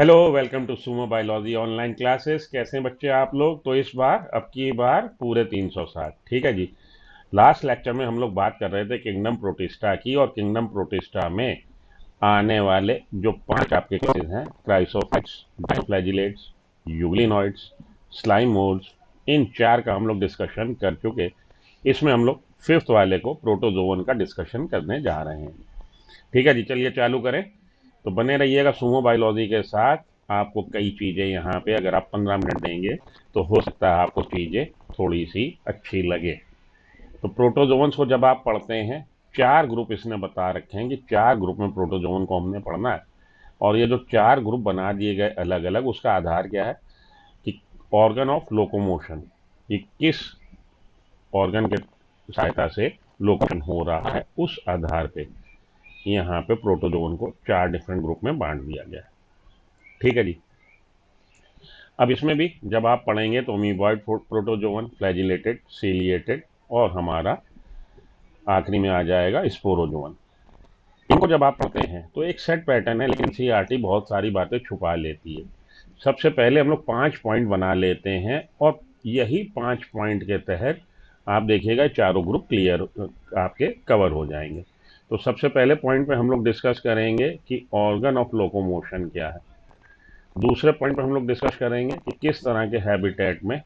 Hello, welcome to sumo biology online classes. कैसे हैं बच्चे आप लोग? तो इस बार अब की बार पूरे 360। ठीक है जी। लास्ट लेक्चर में हम लोग बात कर रहे थे किंगडम प्रोटिस्टा की, और किंगडम प्रोटिस्टा में आने वाले जो 5 आपके क्लासेस हैं, क्राइसोफाइट्स, डाइफ्लैजिलेट्स, यूग्लिनॉइड्स, स्लाइम मोल्ड्स, इन 4 का हम लोग डिस्कशन कर चुके। इसमें हम लोग फिफ्थ वाले को प्रोटोजोवन का डिस्कशन करने जा रहे हैं। ठीक है जी, चलिए चालू करें। तो बने रहिएगा सुमो बायोलॉजी के साथ। आपको कई चीज़ें यहाँ पे अगर आप 15 मिनट देंगे तो हो सकता है आपको चीज़ें थोड़ी सी अच्छी लगे। तो प्रोटोजोन्स को जब आप पढ़ते हैं, 4 ग्रुप इसने बता रखे हैं कि 4 ग्रुप में प्रोटोजोन को हमने पढ़ना है। और ये जो 4 ग्रुप बना दिए गए अलग अलग, उसका आधार क्या है कि ऑर्गन ऑफ लोकोमोशन, ये किस ऑर्गन के सहायता से लोकोमोशन हो रहा है, उस आधार पे यहाँ पे प्रोटोजोन को 4 डिफरेंट ग्रुप में बांट दिया गया है। ठीक है जी। अब इसमें भी जब आप पढ़ेंगे तो अमीबॉइड प्रोटोजोवन, फ्लैजिलेटेड, सीलिएटेड, और हमारा आखिरी में आ जाएगा स्पोरोजोवन। इनको जब आप पढ़ते हैं तो एक सेट पैटर्न है, लेकिन सीआरटी बहुत सारी बातें छुपा लेती है। सबसे पहले हम लोग 5 पॉइंट बना लेते हैं, और यही 5 पॉइंट के तहत आप देखिएगा चारों ग्रुप क्लियर आपके कवर हो जाएंगे। तो सबसे पहले पॉइंट पे हम लोग डिस्कस करेंगे कि ऑर्गन ऑफ लोकोमोशन क्या है। दूसरे पॉइंट पे हम लोग डिस्कस करेंगे कि किस तरह के हैबिटेट में,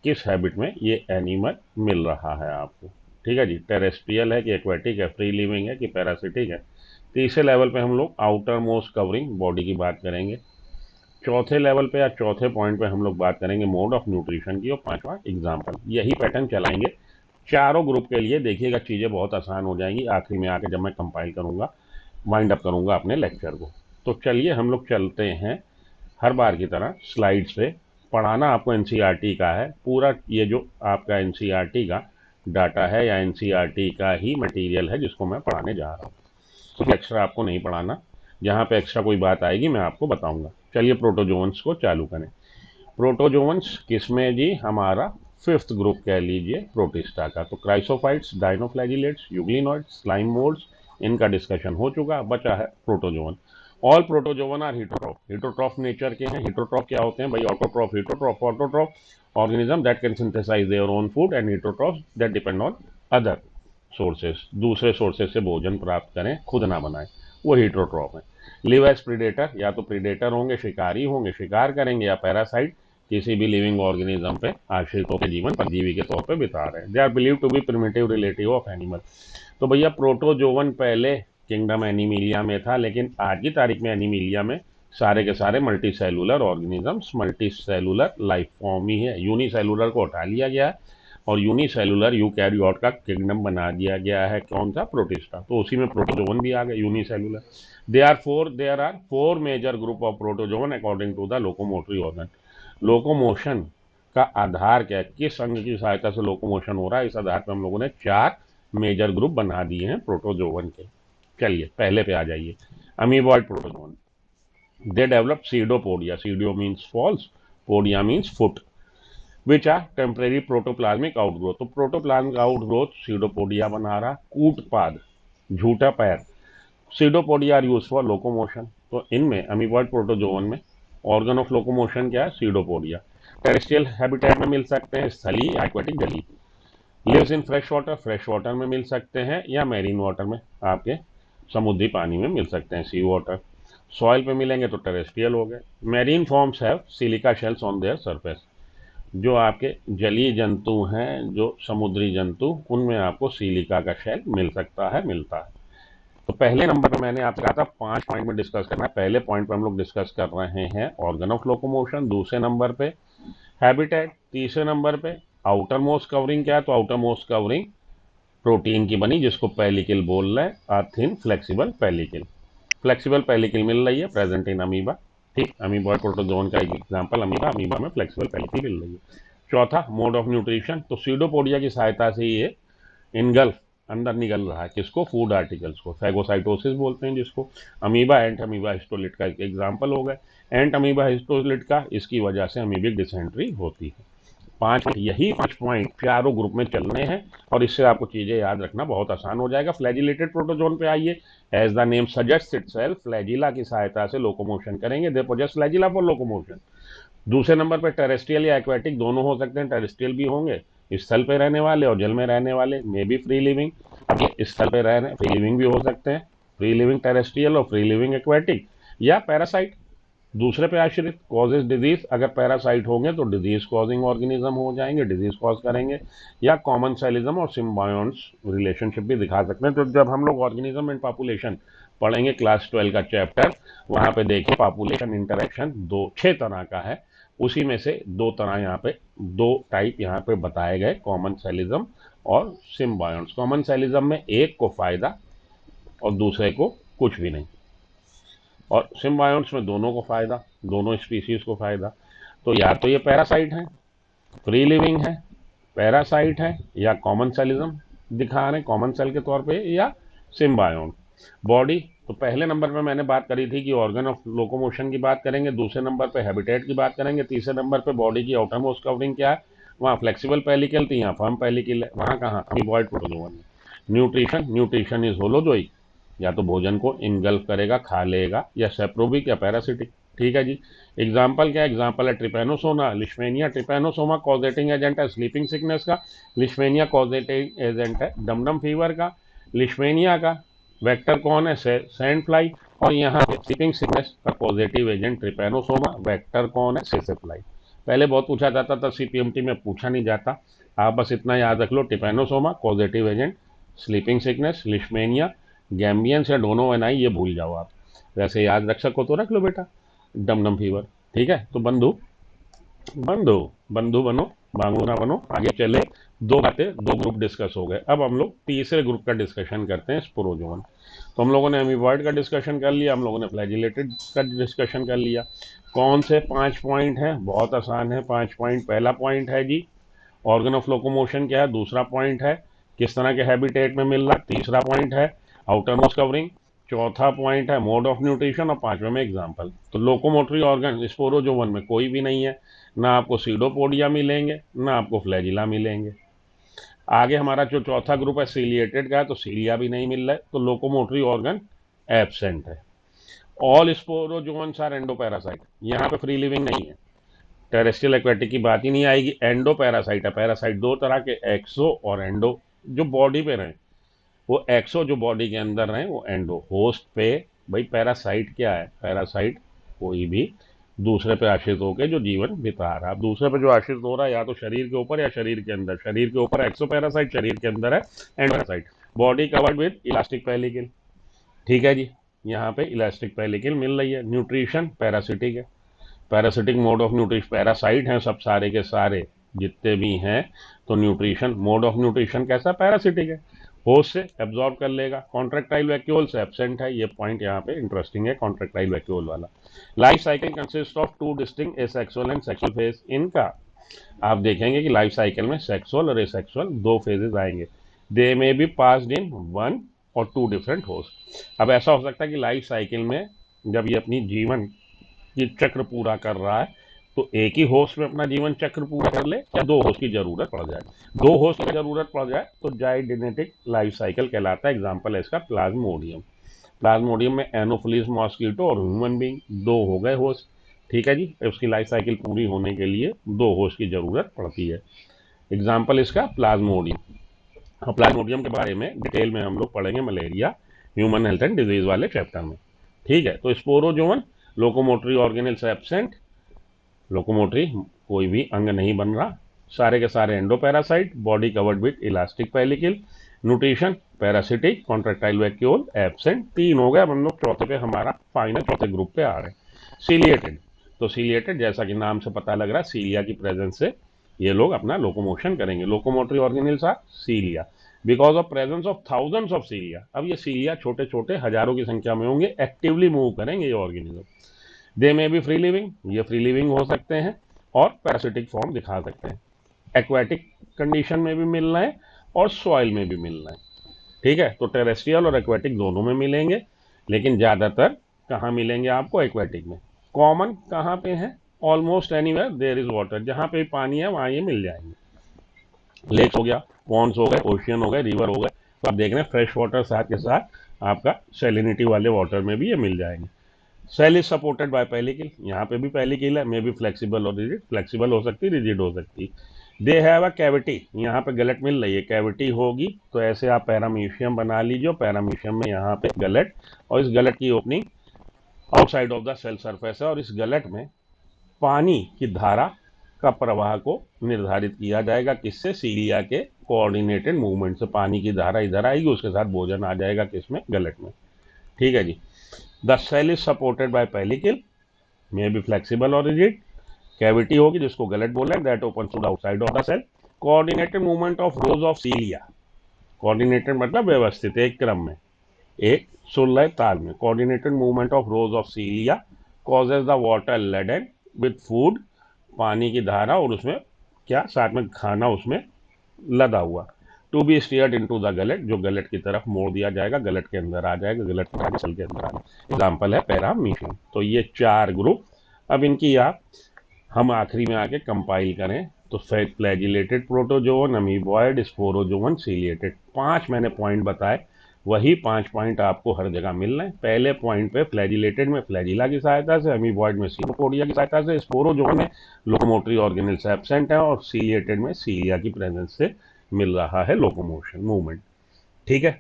किस हैबिट में ये एनिमल मिल रहा है आपको। ठीक है जी। टेरेस्ट्रियल है कि एक्वेटिक है, फ्री लिविंग है कि पैरासिटिक है। तीसरे लेवल पे हम लोग आउटर मोस्ट कवरिंग बॉडी की बात करेंगे। चौथे लेवल पे या चौथे पॉइंट पे हम लोग बात करेंगे मोड ऑफ न्यूट्रिशन की, और पांचवा एग्जाम्पल। यही पैटर्न चलाएंगे चारों ग्रुप के लिए। देखिएगा चीज़ें बहुत आसान हो जाएंगी आखिरी में आके, जब मैं कंपाइल करूंगा, वाइंड अप करूंगा अपने लेक्चर को। तो चलिए हम लोग चलते हैं हर बार की तरह स्लाइड्स पे। पढ़ाना आपको एनसीईआरटी का है पूरा। ये जो आपका एनसीईआरटी का डाटा है या एनसीईआरटी का ही मटेरियल है जिसको मैं पढ़ाने जा रहा हूँ। कुछ एक्स्ट्रा आपको नहीं पढ़ाना। जहाँ पे एक्स्ट्रा कोई बात आएगी मैं आपको बताऊंगा। चलिए प्रोटोजोन्स को चालू करें। प्रोटोजोन्स किसमें जी? हमारा फिफ्थ ग्रुप कह लीजिए प्रोटिस्टा का। तो chrysophytes, dinoflagellates, euglenoids, slime moulds, इनका डिस्कशन हो चुका। बचा है protozoan. All protozoan are heterotroph. Heterotroph nature के हैं। हिटोट्रॉफ क्या होते हैं भाई? Autotroph, heterotroph, autotroph organism that can synthesise their own food, and heterotroph that depend on other sources. दूसरे सोर्सेस से भोजन प्राप्त करें, खुद ना बनाएं, वो हिटोट्रॉफ है। लिव एज प्रीडेटर, या तो प्रीडेटर होंगे, शिकारी होंगे, शिकार करेंगे, या पैरासाइट, किसी भी लिविंग ऑर्गेनिज्म पे आश्रित होकर जीवन परजीवी के तौर पे बिता रहे हैं। They are believe to be primitive relative of animal. तो भैया प्रोटोजोवन पहले किंगडम एनिमिलिया में था, लेकिन आज की तारीख में एनिमिलिया में सारे के सारे multi cellular organisms, multi cellular life form ही है। यूनिसेलुलर को हटा लिया गया है और यूनिसेलुलर यूकैरियोट का किंगडम बना दिया गया है। कौन सा? प्रोटिस्टा। तो उसी में प्रोटोजोवन भी आ गए, unicellular. There are 4 major group of protozoan according to the locomotory organ. Locomotion का आधार क्या है? किस अंग की सहायता से लोकोमोशन हो रहा है? इस आधार पर हम लोगों ने 4 मेजर ग्रुप बना दिए हैं प्रोटोजोवन के। चलिए पहले पे आ जाइए। Amoeboid protozoan. They develop pseudopodia. Pseudo means false, podia means foot, which are temporary protoplasmic outgrowth. तो प्रोटोप्लाज्मिक आउटग्रोथ सीडोपोडिया बना रहा। कूटपाद, झूठा पैर, pseudopodia are use for locomotion. तो इनमें अमीबॉइड प्रोटोजोवन में ऑर्गन ऑफ लोकोमोशन क्या है? सीडोपोडिया। टेरेस्ट्रियल हैबिटेट में मिल सकते हैं, स्थलीय, एक्वेटिक, जलीय। Lives in fresh water, fresh water में मिल सकते हैं, या मैरीन वाटर में, आपके समुद्री पानी में मिल सकते हैं, सी वाटर। सॉइल पे मिलेंगे तो टेरेस्ट्रियल हो गए। Marine forms have silica shells on their surface. जो आपके जलीय जंतु हैं, जो समुद्री जंतु, उनमें आपको सिलिका का शेल मिल सकता है, मिलता है। तो पहले नंबर पे मैंने आपसे कहा था 5 पॉइंट में डिस्कस करना है। पहले पॉइंट पे हम लोग डिस्कस कर रहे हैं ऑर्गन ऑफ लोकोमोशन, दूसरे नंबर पे हैबिटेट, तीसरे नंबर पे आउटर मोस्ट कवरिंग क्या है? तो आउटर मोस्ट कवरिंग प्रोटीन की बनी, जिसको पेलिकल बोल रहे हैं, अर्थिन फ्लेक्सिबल पेलिकल। फ्लेक्सिबल पेलिकल मिल रही है प्रेजेंट इन अमीबा। ठीक, अमीबॉइड प्रोटोजोन का एक एग्जांपल अमीबा। अमीबा में फ्लेक्सिबल पेलिकल मिल रही है। चौथा, मोड ऑफ न्यूट्रिशन। तो सीडोपोडिया की सहायता से ये इनगल्फ, अंदर निगल रहा है, किसको? फूड आर्टिकल्स को। फैगोसाइटोसिस बोलते हैं जिसको। अमीबा एंट अमीबा हिस्टोलिट का एक एग्जाम्पल हो गए। एंट अमीबा हिस्टोलिट का, इसकी वजह से अमीबिक डिसेंट्री होती है। यही 5 पॉइंट चारों ग्रुप में चलने हैं और इससे आपको चीजें याद रखना बहुत आसान हो जाएगा। फ्लैजिलेटेड प्रोटोजोन पे आइए। As the name suggest itself, flagella की सहायता से लोकोमोशन करेंगे। They possess flagella for locomotion. दूसरे नंबर पर टेरेस्ट्रियल या एक्वेटिक दोनों हो सकते हैं। टेरेस्ट्रियल भी होंगे, स्थल पे रहने वाले और जल में रहने वाले, मे बी फ्री लिविंग। अब ये स्थल पे रह रहे फ्री लिविंग भी हो सकते हैं, फ्री लिविंग टेरेस्ट्रियल और फ्री लिविंग एक्वेटिक, या पैरासाइट दूसरे पे आश्रित। कॉजेज डिजीज, अगर पैरासाइट होंगे तो डिजीज कॉजिंग ऑर्गेनिज्म हो जाएंगे, डिजीज कॉज करेंगे, या कॉमन सेलिज्म और सिम्बायोन्स रिलेशनशिप भी दिखा सकते हैं। तो जब हम लोग ऑर्गेनिज्म एंड पॉपुलेशन पढ़ेंगे क्लास 12 का चैप्टर, वहां पे देखिए पॉपुलेशन इंटरेक्शन 6 तरह का है, उसी में से 2 तरह यहाँ पे, 2 टाइप यहाँ पे बताए गए, कॉमन सेलिज्म और सिम्बायोन्स। कॉमन सेलिज्म में एक को फायदा और दूसरे को कुछ भी नहीं, और सिम्बायोन्ट्स में दोनों को फायदा, दोनों स्पीसीज को फायदा। तो या तो ये पैरासाइट है, फ्री लिविंग है, पैरासाइट है, या कॉमन सेलिज्म दिखा रहे हैं कॉमन सेल के तौर पे, या सिम्बायोन। बॉडी, तो पहले नंबर पे मैंने बात करी थी कि ऑर्गन ऑफ लोकोमोशन की बात करेंगे, दूसरे नंबर पे हैबिटेट की बात करेंगे, तीसरे नंबर पे बॉडी की आउटर मोस्ट कवरिंग क्या है। वहाँ फ्लेक्सिबल पेलिकल थी, यहाँ फर्म पेलिकल है, वहाँ कहाँ अमीबॉइड प्रोटोजोआ है। न्यूट्रिशन, न्यूट्रिशन इज होलोजोइक, या तो भोजन को इनगल्फ करेगा, खा लेगा, या सेप्रोबिक या पैरासिटिक। ठीक है जी। एग्जाम्पल क्या है? एग्जाम्पल है ट्रिपेनोसोमा, लिश्मेनिया। ट्रिपेनोसोमा कॉजेटिंग एजेंट है स्लीपिंग सिकनेस का, लिश्मेनिया कॉजेटिंग एजेंट है डमडम फीवर का। लिश्मेनिया का वेक्टर कौन है? Sand fly. और यहाँ पे स्लीपिंग सिकनेस का पॉजिटिव एजेंट ट्रिपेनोसोमा, वेक्टर कौन है? सेसे फ्लाई। पहले बहुत पूछा जाता था, सीपीएमटी में पूछा नहीं जाता। आप बस इतना याद रख लो, trypanosoma positive agent, sleeping sickness, leishmania, gambiense या डोनोवेनाई, ये भूल जाओ आप। वैसे याद रख सको तो रख लो बेटा, डमडम फीवर। ठीक है, तो बंधु बंधु बंधु बनो, बांगू ना बनो। आगे चले, 2 बातें, 2 ग्रुप डिस्कस हो गए। अब हम लोग तीसरे ग्रुप का डिस्कशन करते हैं, स्पोरोजोन। तो हम लोगों ने अमीबॉइड का डिस्कशन कर लिया, हम लोगों ने फ्लैजिलेटेड का डिस्कशन कर लिया। कौन से 5 पॉइंट हैं? बहुत आसान है 5 पॉइंट। पहला पॉइंट है जी, ऑर्गन ऑफ लोकोमोशन क्या है। दूसरा पॉइंट है किस तरह के हैबिटेट में मिल रहा। तीसरा पॉइंट है आउटर मोस्ट कवरिंग। चौथा पॉइंट है मोड ऑफ न्यूट्रिशन, और पांचवें में एग्जाम्पल। तो लोकोमोटरी ऑर्गन स्पोरोजोवन में कोई भी नहीं है, ना आपको सीडोपोडिया मिलेंगे, ना आपको फ्लैजिला मिलेंगे। आगे हमारा जो चौथा ग्रुप है सीलिएटेड का है, तो सीलिया भी नहीं मिल रहा है, तो लोकोमोटरी ऑर्गन एब्सेंट है। ऑल स्पोरोजोन्स आर एंडोपैरासाइट, यहाँ पे फ्री लिविंग नहीं है। टेरेस्ट्रियल एक्वेटिक की बात ही नहीं आएगी। एंडो पैरासाइट है। पैरासाइट 2 तरह के, एक्सो और एंडो। जो बॉडी पे रहे वो एक्सो, जो बॉडी के अंदर रहे वो एंडो। होस्ट पे भाई पैरासाइट क्या है? पैरासाइट कोई भी दूसरे पे आश्रित होकर जो जीवन बिता रहा है। अब दूसरे पे जो आश्रित हो रहा है, या तो शरीर के ऊपर या शरीर के अंदर। शरीर के ऊपर एक्सो पैरासाइट, शरीर के अंदर है endoparasite. Body covered with elastic pellicle. ठीक है जी, यहाँ पे इलास्टिक पेलिकल मिल रही है। न्यूट्रिशन पैरासिटिक है। Parasitic mode of nutrition, parasite हैं सब सारे के सारे जितने भी हैं, तो न्यूट्रिशन, मोड ऑफ न्यूट्रिशन कैसा? पैरासिटिक है। होस्ट से एब्जॉर्ब कर लेगा। कॉन्ट्रेक्टाइल वैक्यूल से एब्सेंट है। ये पॉइंट यहाँ पे इंटरेस्टिंग है, कॉन्ट्रेक्टाइल वैक्यूल वाला। Life cycle consist of 2 distinct asexual and sexual phase. इनका आप देखेंगे कि लाइफ साइकिल में सेक्सुअल और एसेक्सुअल 2 फेजेस आएंगे। दे मे बी पास्ड इन 1 और 2 डिफरेंट होस्ट। अब ऐसा हो सकता है कि लाइफ साइकिल में जब ये अपनी जीवन ये चक्र पूरा कर रहा है, तो एक ही होस्ट में अपना जीवन चक्र पूरा कर ले, या 2 होस्ट की जरूरत पड़ जाए। 2 होस्ट की जरूरत पड़ जाए तो जाइडेनेटिक लाइफ साइकिल कहलाता है। एग्जाम्पल है इसका प्लाज्मोडियम। प्लाज्मोडियम में एनोफिलिस मॉस्किटो और ह्यूमन बींग, 2 हो गए होस्ट। ठीक है जी, उसकी लाइफ साइकिल पूरी होने के लिए 2 होस्ट की जरूरत पड़ती है। एग्जाम्पल इसका प्लाज्मोडियम। और प्लाज्मोडियम के बारे में डिटेल में हम लोग पढ़ेंगे malaria, human health and disease वाले चैप्टर में। ठीक है, तो स्पोरोजोवन, लोकोमोटरी ऑर्गेनल्स एब्सेंट, लोकोमोटरी कोई भी अंग नहीं बन रहा, सारे के सारे endoparasite, body covered with elastic pellicle. Nutrition parasitic, contractile vacuole absent. 3 हो गए। अब हम लोग चौथे पे, हमारा फाइनल चौथे ग्रुप पे आ रहे हैं, सीलिएटेड। तो सीलिएटेड जैसा कि नाम से पता लग रहा है, सीलिया की प्रेजेंस से ये लोग अपना लोकोमोशन करेंगे। Locomotory organelles are cilia because of presence of thousands of cilia. अब ये सीलिया छोटे छोटे हजारों की संख्या में होंगे, एक्टिवली मूव करेंगे ये ऑर्गेनिज्म। दे में भी फ्री लिविंग, ये फ्री लिविंग हो सकते हैं और पैरासिटिक फॉर्म दिखा सकते हैं। एक्वेटिक कंडीशन में भी मिल रहे हैं और सॉइल में भी मिल रहे हैं। ठीक है, तो टेरेस्ट्रियल और एक्वेटिक दोनों में मिलेंगे, लेकिन ज़्यादातर कहाँ मिलेंगे आपको? एक्वेटिक में। कॉमन कहाँ पे है? Almost anywhere there is water, जहाँ पे भी पानी है वहाँ ये मिल जाएंगे। लेक्स हो गया, पॉन्ड्स हो गए, ओशियन हो गए, रिवर हो गए। तो आप देख रहे हैं फ्रेश वाटर साथ के साथ आपका सैलिनिटी वाले वाटर में भी ये मिल जाएंगे। Cell is supported by pellicle, यहाँ पे भी पेलिकल है, मे बी फ्लेक्सिबल और रिजिड, फ्लेक्सिबल हो सकती है, रिजिड हो सकती है। दे हैव अ कैविटी, यहाँ पे गलट मिल रही है, कैविटी होगी तो ऐसे आप पैरामीशियम बना लीजिए, पैरामीशियम में यहाँ पे गलट, और इस गलट की opening outside of the cell surface है, और इस गलट में पानी की धारा का प्रवाह को निर्धारित किया जाएगा, किससे? सीलिया के कोऑर्डिनेटेड मूवमेंट से पानी की धारा इधर आएगी, उसके साथ भोजन आ जाएगा किसमें? गलट में। ठीक है जी। The cell is supported by pellicle, may be flexible और रिजिड, कैविटी होगी जिसको गलट बोल रहे हैं, that open to the outside of the cell, coordinated movement of rows of cilia, coordinated मतलब व्यवस्थित एक क्रम में, एक सुलह ताल में, coordinated movement of rows of cilia causes the water laden with food, पानी की धारा और उसमें क्या साथ में खाना उसमें लदा हुआ, to be steered into the gullet, जो गलट की तरफ मोड़ दिया जाएगा, गलट के अंदर आ जाएगा, गलट के आगे सेल के अंदर आ जाएगा। एग्जाम्पल है पैरामीशियम। तो ये 4 ग्रुप, अब इनकी आप हम आखिरी में आके कंपाइल करें तो फ्लैजिलेटेड प्रोटोजोवन, अमीबॉयड, स्पोरोजोवन, सीलिएटेड, 5 मैंने पॉइंट बताए, वही 5 पॉइंट आपको हर जगह मिल रहे हैं। पहले पॉइंट पे फ्लैजिलेटेड में फ्लैजिला की सहायता से, अमीबॉयड में सीनोपोडिया की सहायता से, स्पोरोजोवन में लोकोमोटरी ऑर्गेनल्स एब्सेंट है, और सीलिएटेड में सीलिया की प्रेजेंस से मिल रहा है लोकोमोशन मूवमेंट। ठीक है,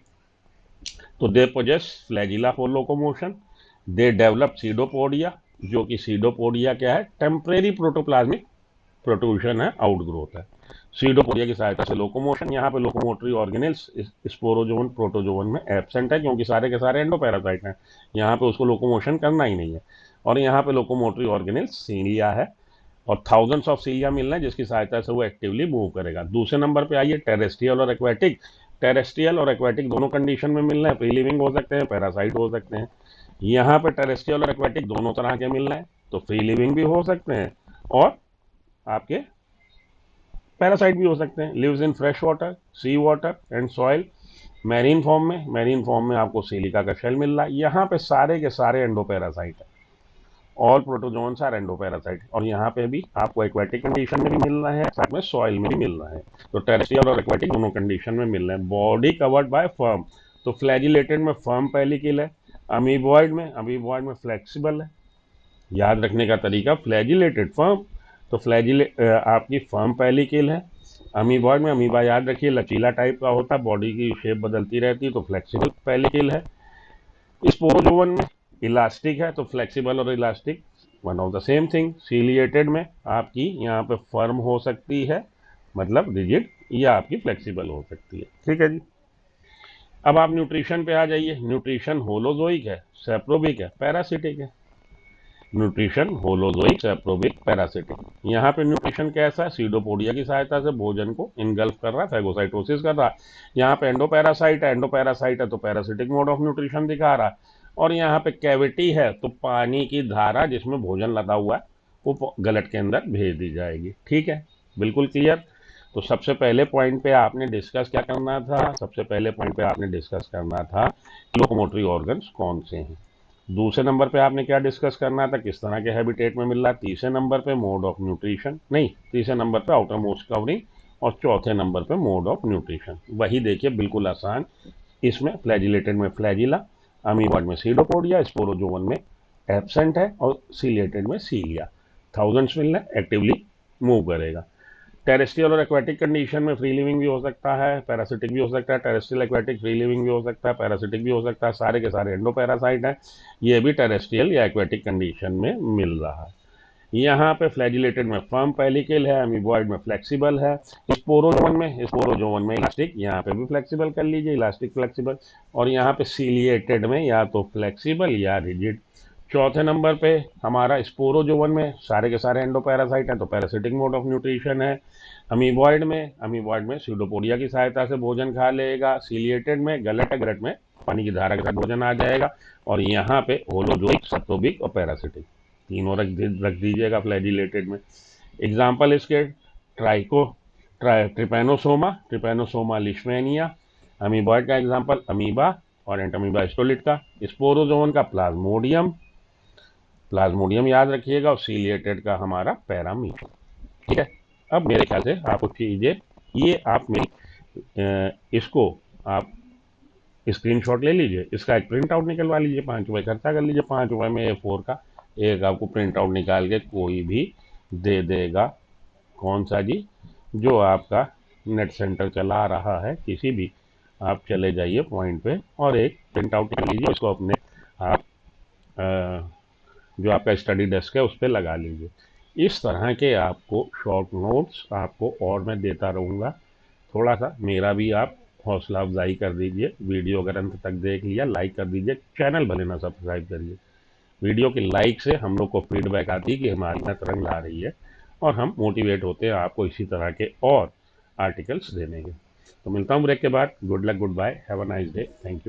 तो दे possess flagella for locomotion, they develop pseudopodia, जो कि सीडोपोडिया क्या है? टेम्परेरी प्रोटोप्लाज्मिक प्रोट्रूशन है, आउटग्रोथ है। सीडोपोडिया की सहायता से लोकोमोशन, यहाँ पे लोकोमोटरी ऑर्गेनल्स स्पोरोजोन प्रोटोजोन में एब्सेंट है, क्योंकि सारे के सारे एंडोपैरासाइट हैं, यहाँ पे उसको लोकोमोशन करना ही नहीं है। और यहाँ पे लोकोमोटरी ऑर्गेनल्स सीलिया है, और थाउजेंड्स ऑफ सीलिया मिल रहे हैं जिसकी सहायता से वो एक्टिवली मूव करेगा। दूसरे नंबर पे आइए टेरेस्ट्रियल और एक्वेटिक, टेरेस्ट्रियल और एक्वेटिक दोनों कंडीशन में मिल रहे हैं, फ्री लिविंग हो सकते हैं, पैरासाइट हो सकते हैं। यहाँ पे टेरेस्ट्रियल और एक्वेटिक दोनों तरह के मिल रहे हैं, तो फ्री लिविंग भी हो सकते हैं और आपके पैरासाइट भी हो सकते हैं। Lives in fresh water, sea water and soil. Marine form में आपको सिलिका का शेल मिल रहा है। यहाँ पे सारे के सारे एंडोपैरासाइट है, ऑल प्रोटोजोन्स आर एंडोपैरासाइट, और यहाँ पे भी आपको एक्वेटिक कंडीशन में भी मिल रहा है, साथ में सॉइल में भी मिल रहा है। तो टेरेस्ट्रियल और एक्वेटिक दोनों कंडीशन में मिल रहे हैं। बॉडी कवर्ड बाय फर्म, तो फ्लैजिलेटेड में फर्म पेलिकल है, अमीबॉयड में फ्लेक्सिबल है। याद रखने का तरीका, फ्लैजिलेटेड फर्म, तो आपकी फर्म पेलिकल है। अमीबॉयड में, अमीबा याद रखिए लचीला टाइप का होता है, बॉडी की शेप बदलती रहती है, तो फ्लेक्सिबल पेलिकल है। स्पोरोजोवन में इलास्टिक है, तो फ्लेक्सिबल और elastic one of the same thing. Ciliated में आपकी यहाँ पे फर्म हो सकती है, मतलब रिजिड, या आपकी फ्लेक्सिबल हो सकती है। ठीक है जी। अब आप न्यूट्रिशन पे आ जाइए। न्यूट्रिशन होलोजोइक है, सेप्रोबिक है, पैरासिटिक है। Nutrition holozoic, saprobic, parasitic. यहाँ पे न्यूट्रिशन कैसा है? सीडोपोडिया की सहायता से भोजन को इनगल्फ कर रहा है, फैगोसाइटोसिस कर रहा है। यहाँ पे एंडोपैरासाइट है तो पैरासिटिक मोड ऑफ न्यूट्रिशन दिखा रहा है। और यहाँ पे कैविटी है तो पानी की धारा जिसमें भोजन लगा हुआ है वो गलट के अंदर भेज दी जाएगी। ठीक है, बिल्कुल क्लियर। तो सबसे पहले पॉइंट पे आपने डिस्कस क्या करना था? सबसे पहले पॉइंट पे आपने डिस्कस करना था लोकोमोटरी ऑर्गन्स कौन से हैं। दूसरे नंबर पे आपने क्या डिस्कस करना था? किस तरह के हैबिटेट में मिल रहा है। तीसरे नंबर पे मोड ऑफ न्यूट्रिशन, नहीं, तीसरे नंबर पे आउटर मोस्ट कवरिंग, और चौथे नंबर पे मोड ऑफ न्यूट्रिशन। वही देखिए, बिल्कुल आसान। इसमें फ्लैजिलेटेड में फ्लैजिला, अमीबॉयड में सीडोपोडिया, स्पोरोजोवन में एब्सेंट है, और सीलिएटेड में सीलिया। थाउजेंड्स मिल रहे, एक्टिवली मूव करेगा। टेरेस्ट्रियल और एक्वेटिक कंडीशन में फ्री लिविंग भी हो सकता है, पैरासिटिक भी हो सकता है। टेरेस्ट्रियल एक्वेटिक फ्री लिविंग भी हो सकता है, पैरासिटिक भी हो सकता है। सारे के सारे एंडोपैरासाइट हैं, ये भी टेरेस्ट्रियल या एक्वेटिक कंडीशन में मिल रहा है। यहाँ पे फ्लैजिलेटेड में फर्म पेलिकल है, अमीबॉयड में फ्लेक्सिबल है, स्पोरोजोवन में इलास्टिक, यहाँ पे भी फ्लेक्सिबल कर लीजिए, इलास्टिक फ्लेक्सिबल। और यहाँ पे सीलिएटेड में या तो फ्लेक्सिबल या रिजिड। चौथे नंबर पे हमारा स्पोरोजोवन में सारे के सारे एंडोपैरासाइट हैं, तो पैरासिटिक मोड ऑफ न्यूट्रिशन है। अमीबॉयड में सीडोपोडिया की सहायता से भोजन खा लेगा। सीलिएटेड में गलट में पानी की धारा के साथ भोजन आ जाएगा। और यहाँ पे होलोजोइक, सेप्रोबिक और पैरासिटिक तीनों रख दीजिएगा फ्लैजिलेटेड में। एग्जाम्पल इसके ट्रिपैनोसोमा लिश्मेनिया। अमीबॉयड का एग्जाम्पल अमीबा और एंटमीबा स्टोलिट का। स्पोरोजोन का प्लाज्मोडियम, प्लाज्मोडियम याद रखिएगा और सीलिएटेड का हमारा पैरामीटर। ठीक है, अब मेरे ख्याल से आप कुछ कीजिए, ये आप इसको आप स्क्रीनशॉट ले लीजिए, इसका एक प्रिंट आउट निकलवा लीजिए, 5 रुपये खर्चा कर लीजिए, 5 रुपये में A4 का एक आपको प्रिंट आउट निकाल के कोई भी दे देगा। कौन सा जी? जो आपका नेट सेंटर चला रहा है किसी भी, आप चले जाइए पॉइंट पे और एक प्रिंट आउट कर लीजिए, उसको अपने आप जो आपका स्टडी डेस्क है उस पर लगा लीजिए। इस तरह के आपको शॉर्ट नोट्स आपको और मैं देता रहूँगा। थोड़ा सा मेरा भी आप हौसला अफजाई कर दीजिए, वीडियो अगर अंत तक देख लिया लाइक कर दीजिए, चैनल भले ना सब्सक्राइब करिए। वीडियो की लाइक से हम लोग को फीडबैक आती है कि हमारी मेहनत रंग ला रही है और हम मोटिवेट होते हैं आपको इसी तरह के और आर्टिकल्स देने के। तो मिलता हूँ ब्रेक के बाद। Good luck, goodbye, have a nice day, thank you.